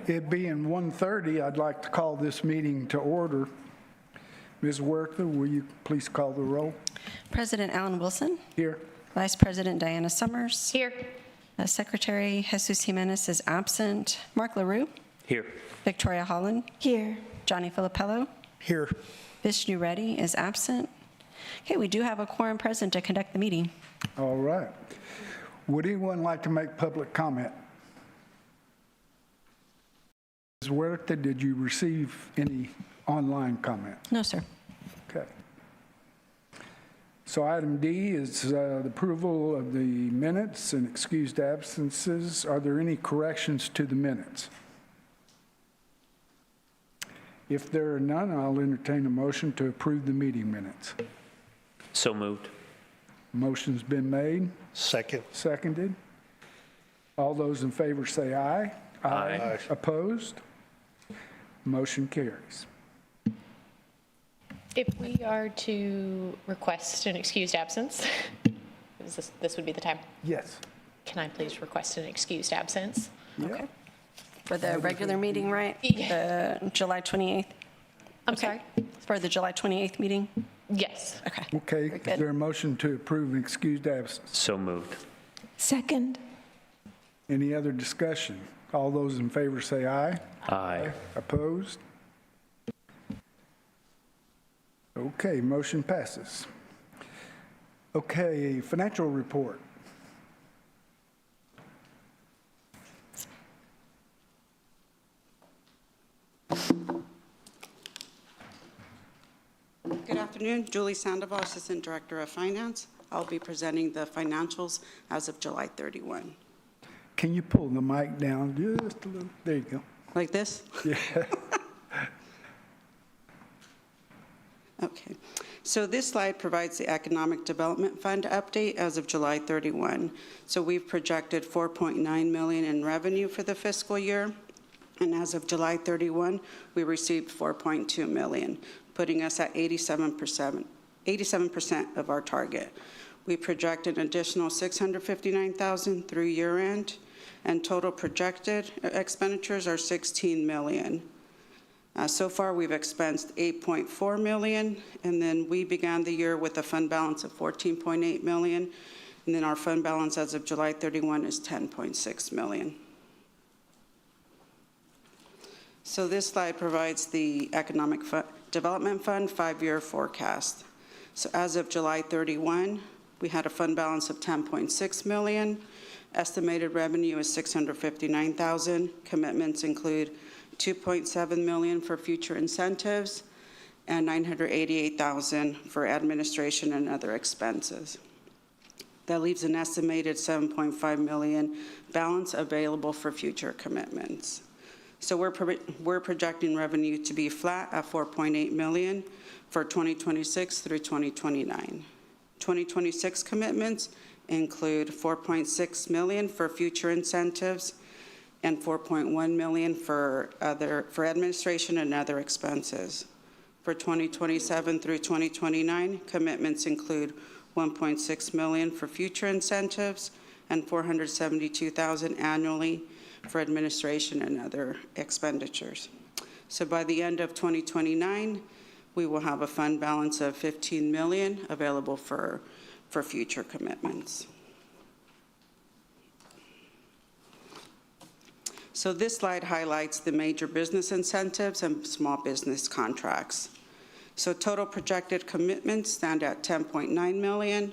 It being 1:30, I'd like to call this meeting to order. Ms. Werther, will you please call the roll? President Alan Wilson. Here. Vice President Diana Summers. Here. Secretary Jesus Jimenez is absent. Mark LaRue. Here. Victoria Holland. Here. Johnny Filippello. Here. Vishnu Reddy is absent. Okay, we do have a quorum present to conduct the meeting. All right. Would anyone like to make public comment? Ms. Werther, did you receive any online comment? No, sir. Okay. So item D is the approval of the minutes and excused absences. Are there any corrections to the minutes? If there are none, I'll entertain a motion to approve the meeting minutes. So moved. Motion's been made. Second. Seconded. All those in favor say aye. Aye. Opposed? Motion carries. If we are to request an excused absence, this would be the time. Yes. Can I please request an excused absence? Okay. For the regular meeting, right? Yeah. The July 28th? I'm sorry? For the July 28th meeting? Yes. Okay. Okay, Very is good. there a motion to approve an excused absence? So moved. Second. Any other discussion? All those in favor say aye. Aye. Opposed? Okay, motion passes. Okay, financial report. Good afternoon, Julie Sandoval, Assistant Director of Finance. I'll be presenting the financials as of July 31. Can you pull the mic down just a little? There you go. Like this? Yeah. Okay. So this slide provides the Economic Development Fund update as of July 31. So we've projected $4.9 million in revenue for the fiscal year. And as of July 31, we received $4.2 million, putting us at 87% of our target. We project an additional $659,000 through year end, and total projected expenditures are $16 million. So far, we've expensed $8.4 million, and then we began the year with a fund balance of $14.8 million, and then our fund balance as of July 31 is $10.6 million. So this slide provides the Economic Development Fund 5-year forecast. So as of July 31, we had a fund balance of $10.6 million. Estimated revenue is $659,000. Commitments include $2.7 million for future incentives and $988,000 for administration and other expenses. That leaves an estimated $7.5 million balance available for future commitments. So we're projecting revenue to be flat at $4.8 million for 2026 through 2029. 2026 commitments include $4.6 million for future incentives and $4.1 million for administration and other expenses. For 2027 through 2029, commitments include $1.6 million for future incentives and $472,000 annually for administration and other expenditures. So by the end of 2029, we will have a fund balance of $15 million available for future commitments. So this slide highlights the major business incentives and small business contracts. So total projected commitments stand at $10.9 million.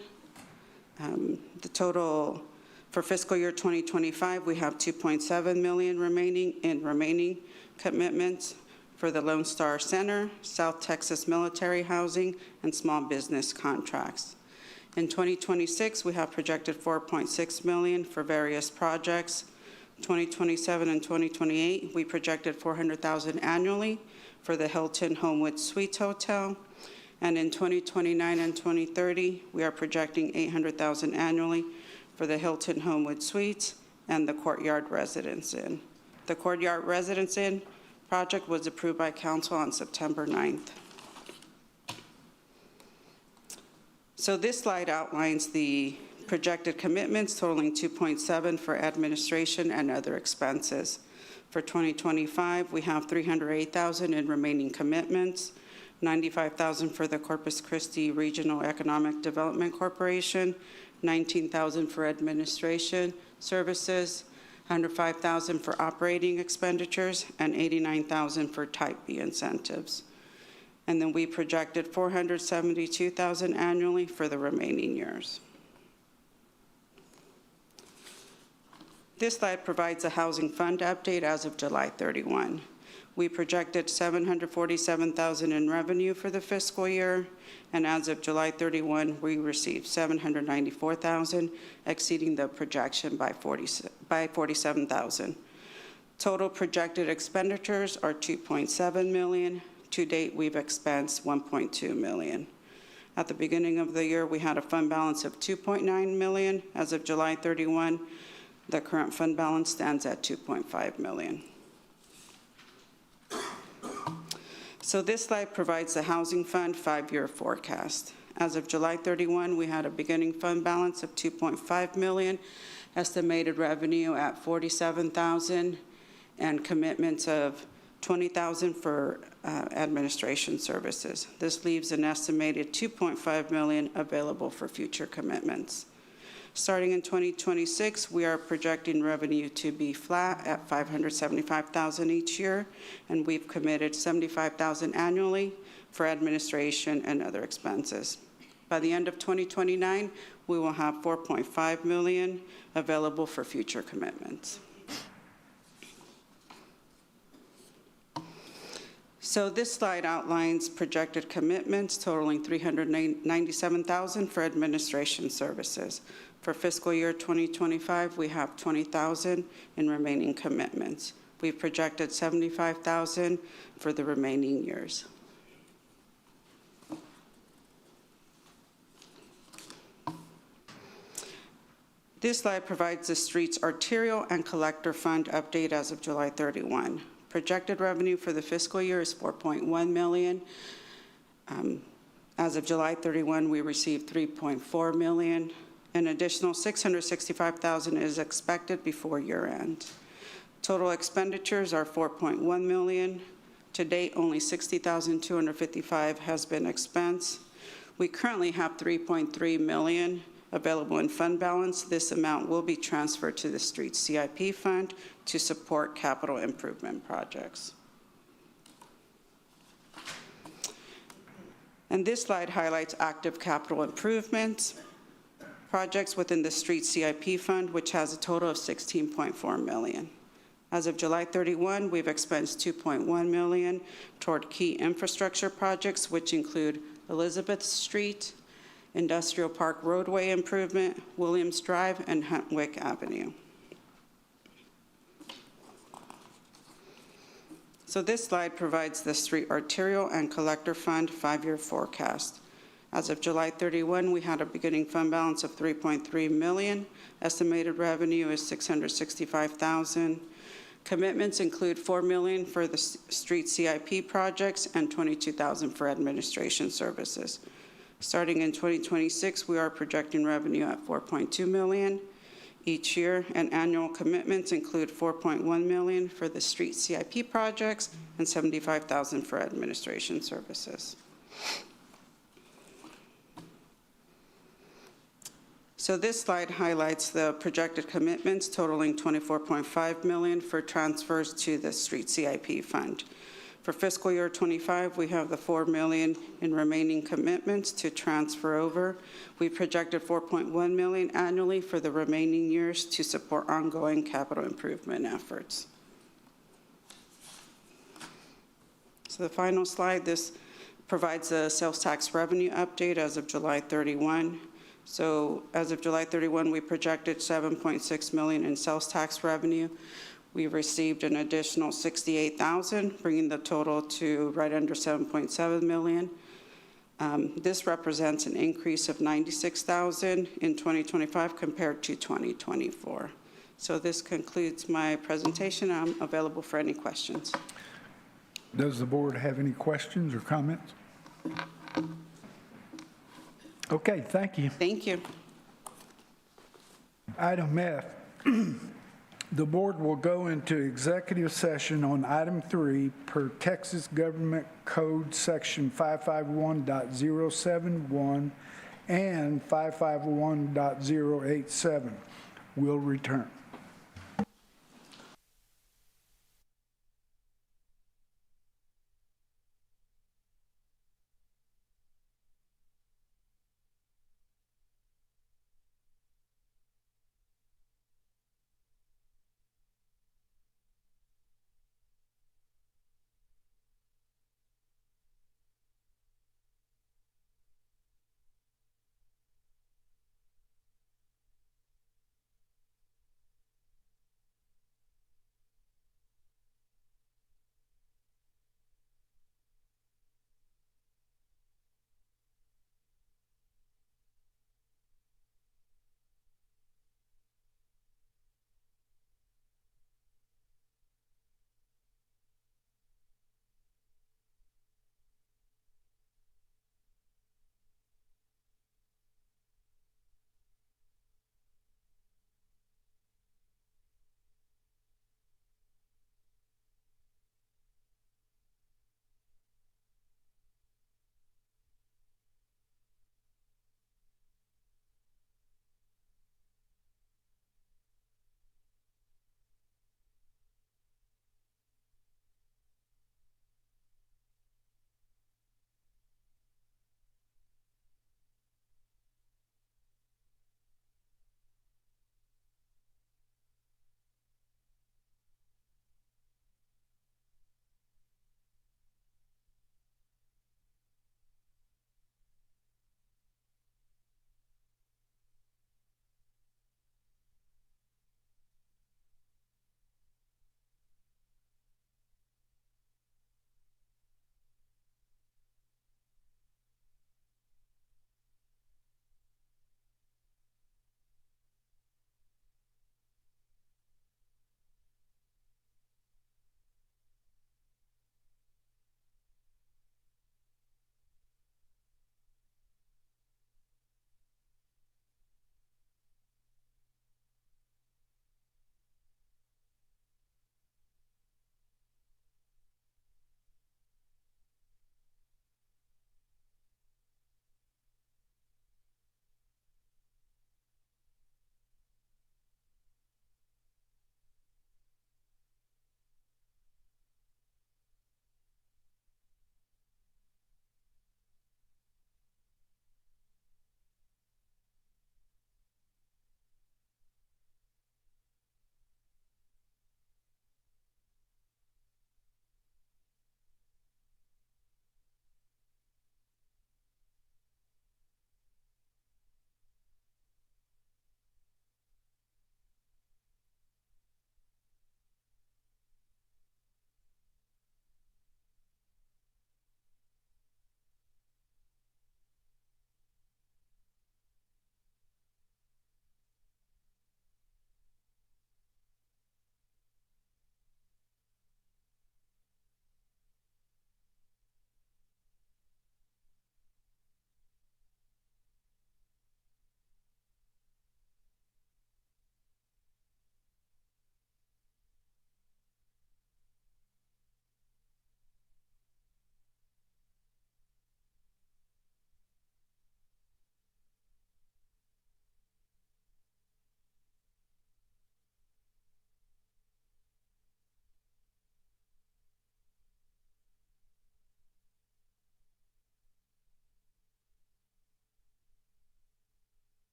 The total for fiscal year 2025, we have $2.7 million remaining commitments for the Lone Star Center, South Texas Military Housing, and small business contracts. In 2026, we have projected $4.6 million for various projects. 2027 and 2028, we projected $400,000 annually for the Hilton Homewood Suites Hotel. And in 2029 and 2030, we are projecting $800,000 annually for the Hilton Homewood Suites and the Courtyard Residence Inn. The Courtyard Residence Inn project was approved by Council on September 9th. So this slide outlines the projected commitments totaling $2.7 for administration and other expenses. For 2025, we have $308,000 in remaining commitments, $95,000 for the Corpus Christi Regional Economic Development Corporation, $19,000 for administration services, $105,000 for operating expenditures, and $89,000 for Type B incentives. And then we projected $472,000 annually for the remaining years. This slide provides a housing fund update as of July 31. We projected $747,000 in revenue for the fiscal year, and as of July 31, we received $794,000, exceeding the projection by $47,000. Total projected expenditures are $2.7 million. To date, we've expensed $1.2 million. At the beginning of the year, we had a fund balance of $2.9 million. As of July 31, the current fund balance stands at $2.5 million. So this slide provides the Housing Fund 5-year forecast. As of July 31, we had a beginning fund balance of $2.5 million, estimated revenue at $47,000, and commitments of $20,000 for administration services. This leaves an estimated $2.5 million available for future commitments. Starting in 2026, we are projecting revenue to be flat at $575,000 each year, and we've committed $75,000 annually for administration and other expenses. By the end of 2029, we will have $4.5 million available for future commitments. So this slide outlines projected commitments totaling $397,000 for administration services. For fiscal year 2025, we have $20,000 in remaining commitments. We've projected $75,000 for the remaining years. This slide provides the street's arterial and collector fund update as of July 31. Projected revenue for the fiscal year is $4.1 million. As of July 31, we received $3.4 million. An additional $665,000 is expected before year end. Total expenditures are $4.1 million. To date, only $60,255 has been expensed. We currently have $3.3 million available in fund balance. This amount will be transferred to the street CIP fund to support capital improvement projects. And this slide highlights active capital improvements projects within the street CIP fund, which has a total of $16.4 million. As of July 31, we've expensed $2.1 million toward key infrastructure projects, which include Elizabeth Street, Industrial Park roadway improvement, Williams Drive, and Huntwick Avenue. So this slide provides the street arterial and collector fund 5-year forecast. As of July 31, we had a beginning fund balance of $3.3 million. Estimated revenue is $665,000. Commitments include $4 million for the street CIP projects and $22,000 for administration services. Starting in 2026, we are projecting revenue at $4.2 million each year, and annual commitments include $4.1 million for the street CIP projects and $75,000 for administration services. So this slide highlights the projected commitments totaling $24.5 million for transfers to the street CIP fund. For fiscal year 25, we have the $4 million in remaining commitments to transfer over. We projected $4.1 million annually for the remaining years to support ongoing capital improvement efforts. So the final slide, this provides a sales tax revenue update as of July 31. So as of July 31, we projected $7.6 million in sales tax revenue. We received an additional $68,000, bringing the total to right under $7.7 million. This represents an increase of $96,000 in 2025 compared to 2024. So this concludes my presentation. I'm available for any questions. Does the board have any questions or comments? Okay, thank you. Thank you. Item F, The board will go into executive session on item 3 per Texas Government Code Section 551.071 and 551.087. Will return.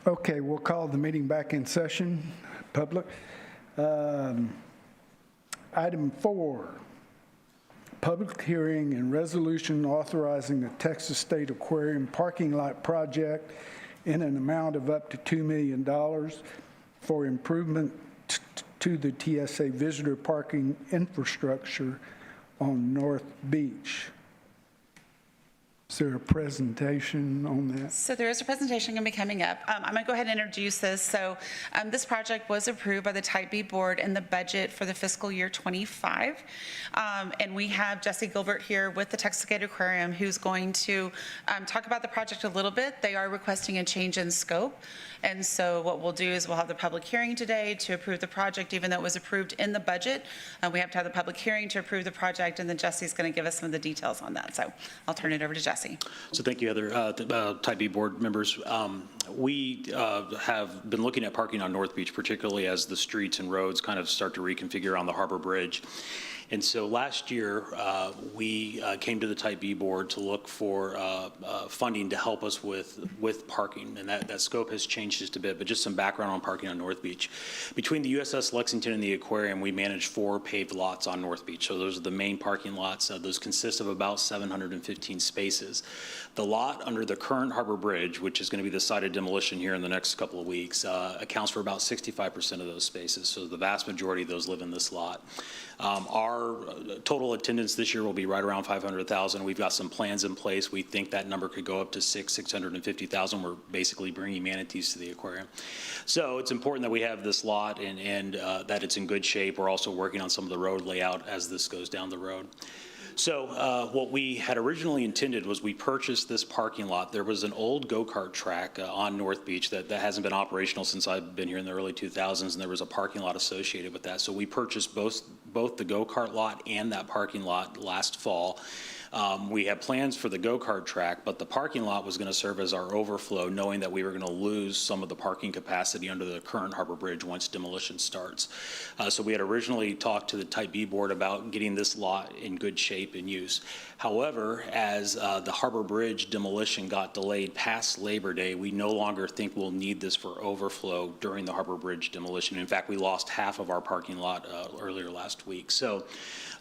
Okay, we'll call the meeting back in session, public. Item 4, public hearing and resolution authorizing the Texas State Aquarium parking lot project in an amount of up to $2 million for improvement to the TSA visitor parking infrastructure on North Beach. Is there a presentation on that? So there is a presentation going to be coming up. I'm going to go ahead and introduce this. So this project was approved by the Type B board in the budget for the fiscal year 25. And we have Jesse Gilbert here with the Texas State Aquarium, who's going to talk about the project a little bit. They are requesting a change in scope. And so what we'll do is we'll have the public hearing today to approve the project, even though it was approved in the budget. We have to have the public hearing to approve the project, and then Jesse's going to give us some of the details on that. So I'll turn it over to Jesse. So thank you, Heather. Type B board members. We have been looking at parking on North Beach, particularly as the streets and roads kind of start to reconfigure on the Harbor Bridge. And so last year, we came to the Type B board to look for funding to help us with parking, and that scope has changed just a bit, but just some background on parking on North Beach. Between the USS Lexington and the aquarium, we manage 4 paved lots on North Beach. So those are the main parking lots. Those consist of about 715 spaces. The lot under the current Harbor Bridge, which is going to be the site of demolition here in the next couple of weeks, accounts for about 65% of those spaces. So the vast majority of those live in this lot. Our total attendance this year will be right around 500,000. We've got some plans in place. We think that number could go up to 650,000. We're basically bringing manatees to the aquarium. So it's important that we have this lot and that it's in good shape. We're also working on some of the road layout as this goes down the road. So what we had originally intended was we purchased this parking lot. There was an old go-kart track on North Beach that hasn't been operational since I've been here in the early 2000s, and there was a parking lot associated with that. So we purchased both the go-kart lot and that parking lot last fall. We had plans for the go-kart track, but the parking lot was going to serve as our overflow, knowing that we were going to lose some of the parking capacity under the current Harbor Bridge once demolition starts. So we had originally talked to the Type B board about getting this lot in good shape and use. However, as the Harbor Bridge demolition got delayed past Labor Day, we no longer think we'll need this for overflow during the Harbor Bridge demolition. In fact, we lost half of our parking lot earlier last week. So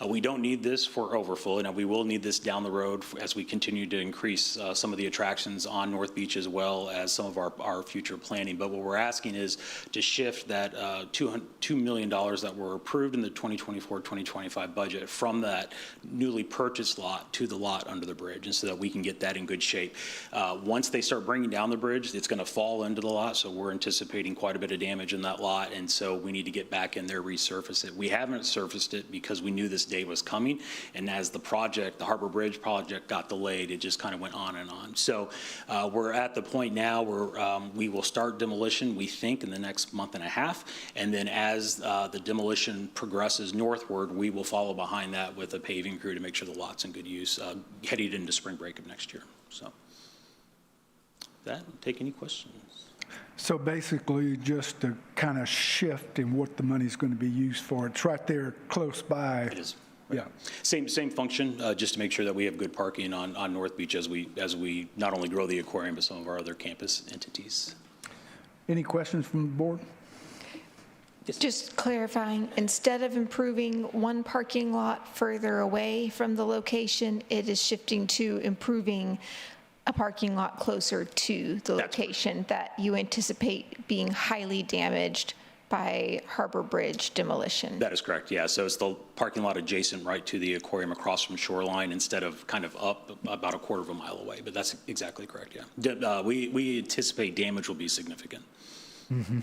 we don't need this for overflow, and we will need this down the road as we continue to increase some of the attractions on North Beach as well as some of our future planning. But what we're asking is to shift that $2 million that were approved in the 2024-2025 budget from that newly purchased lot to the lot under the bridge, and so that we can get that in good shape. Once they start bringing down the bridge, it's going to fall into the lot, so we're anticipating quite a bit of damage in that lot, and so we need to get back in there, resurface it. We haven't surfaced it because we knew this day was coming, and as the Harbor Bridge project got delayed, it just kind of went on and on. So we're at the point now where we will start demolition, we think, in the next month and a half, and then as the demolition progresses northward, we will follow behind that with a paving crew to make sure the lot's in good use headed into spring break of next year. So that, take any questions. So basically, just a kind of shift in what the money's going to be used for. It's right there close by. It is. Yeah. Same function, just to make sure that we have good parking on North Beach as we not only grow the aquarium, but some of our other campus entities. Any questions from the board? Just clarifying, instead of improving one parking lot further away from the location, it is shifting to improving a parking lot closer to the location that you anticipate being highly damaged by Harbor Bridge demolition. That is correct, yeah. So it's the parking lot adjacent right to the aquarium across from shoreline instead of kind of up about a quarter of a mile away, but that's exactly correct, yeah. We anticipate damage will be significant. Mm-hmm.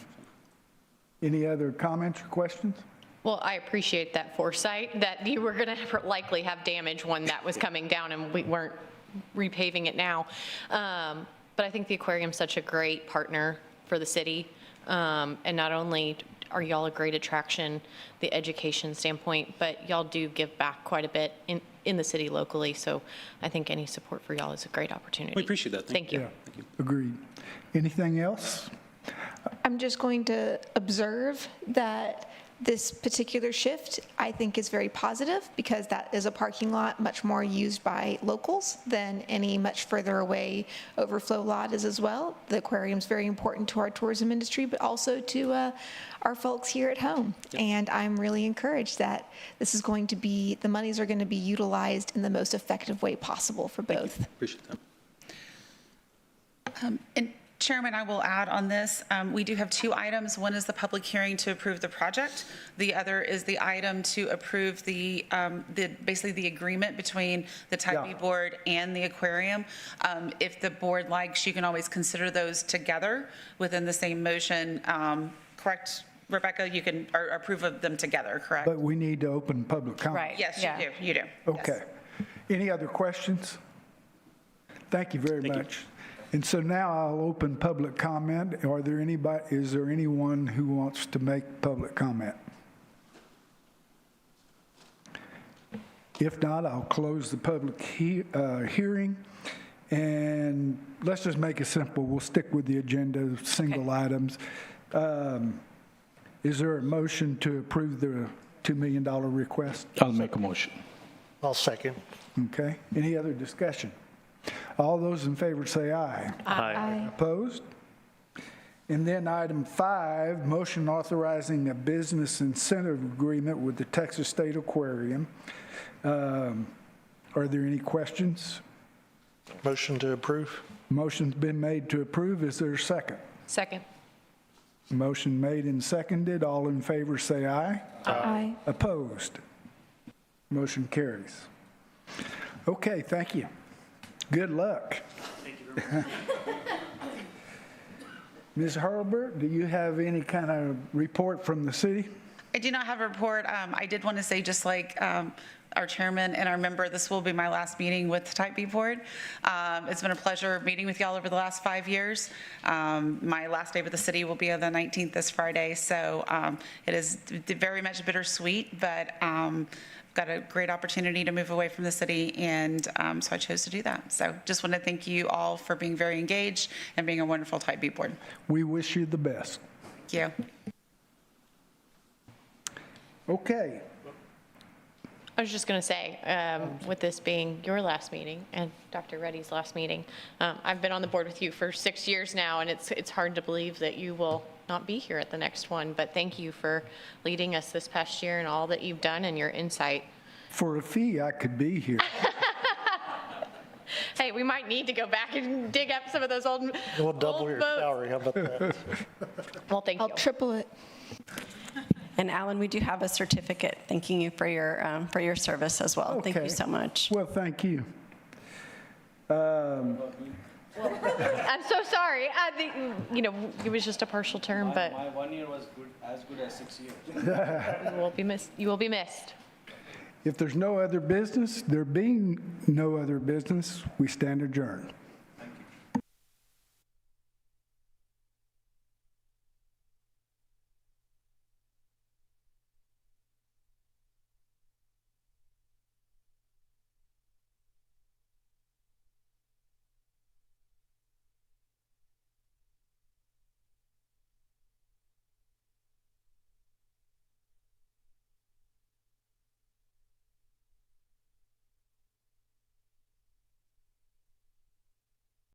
Any other comments or questions? Well, I appreciate that foresight, that you were going to likely have damage when that was coming down and we weren't repaving it now. But I think the aquarium's such a great partner for the city. And not only are y'all a great attraction, the education standpoint, but y'all do give back quite a bit in the city locally. So I think any support for y'all is a great opportunity. We appreciate that. Thank you. Yeah, agreed. Anything else? I'm just going to observe that This particular shift, I think, is very positive because that is a parking lot much more used by locals than any much further away overflow lot is as well. The aquarium's very important to our tourism industry, but also to our folks here at home. And I'm really encouraged that this is going to be, the monies are going to be utilized in the most effective way possible for both. Appreciate that. And Chairman, I will add on this, we do have two items. One is the public hearing to approve the project. The other is the item to approve basically the agreement between the Type B Yeah. board and the aquarium. If the board likes, you can always consider those together within the same motion. Correct, Rebecca? You can approve of them together, correct? But we need to open public comment. Right. Yes, Yeah. you do, you do. Okay. Any other questions? Thank you very much. And so now I'll open public comment. Is there anyone who wants to make public comment? If not, I'll close the public hearing. And let's just make it simple. We'll stick with the agenda, single items. Is there a motion to approve the $2 million request? I'll make a motion. I'll second. Okay. Any other discussion? All those in favor say aye. Aye. Opposed? And then item 5, motion authorizing a business incentive agreement with the Texas State Aquarium. Are there any questions? Motion to approve. Motion's been made to approve. Is there a second? Second. Motion made and seconded. All in favor say aye. Aye. Opposed? Motion carries. Okay, thank you. Good luck. Thank you very much. Ms. Hurlbert, do you have any kind of report from the city? I do not have a report. I did want to say, just like our chairman and our member, this will be my last meeting with the Type B board. It's been a pleasure meeting with y'all over the last 5 years. My last day with the city will be on the 19th, this Friday, so it is very much bittersweet, but got a great opportunity to move away from the city, and so I chose to do that. So just want to thank you all for being very engaged and being a wonderful Type B board. We wish you the best. Thank you. Okay. I was just going to say, with this being your last meeting and Dr. Reddy's last meeting, I've been on the board with you for 6 years now, and it's hard to believe that you will not be here at the next one. But thank you for leading us this past year and all that you've done and your insight. For a fee, I could be here. Hey, we might need to go back and dig up some of those old We'll double old your boats. salary. How about that? Well, thank I'll you. triple it. And Alan, we do have a certificate thanking you for your service as well. Thank Okay. you so much. Well, thank you. I'm so sorry. It was just a partial term, but My 1 year was as good as 6 years. you will be missed. You will be missed. If there's no other business, there being no other business, we stand adjourned.